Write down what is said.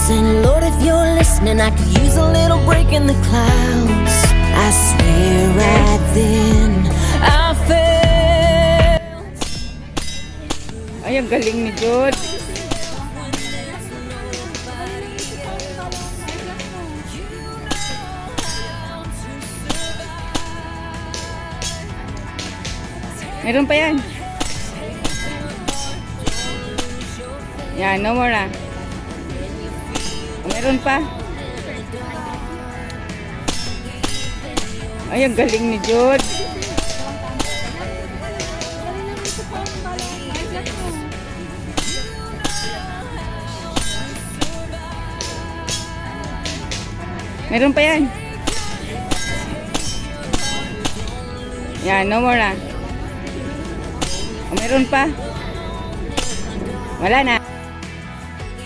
And Lord, if you're listening, I could use a little break in the clouds. I swear right then I felt. Ay, ang galing ni Jude. Meron pa yan. Yan, no more na. Meron pa. Ay, ang galing ni Jude. Meron pa yan. Yan, no more na. Meron pa. Wala na.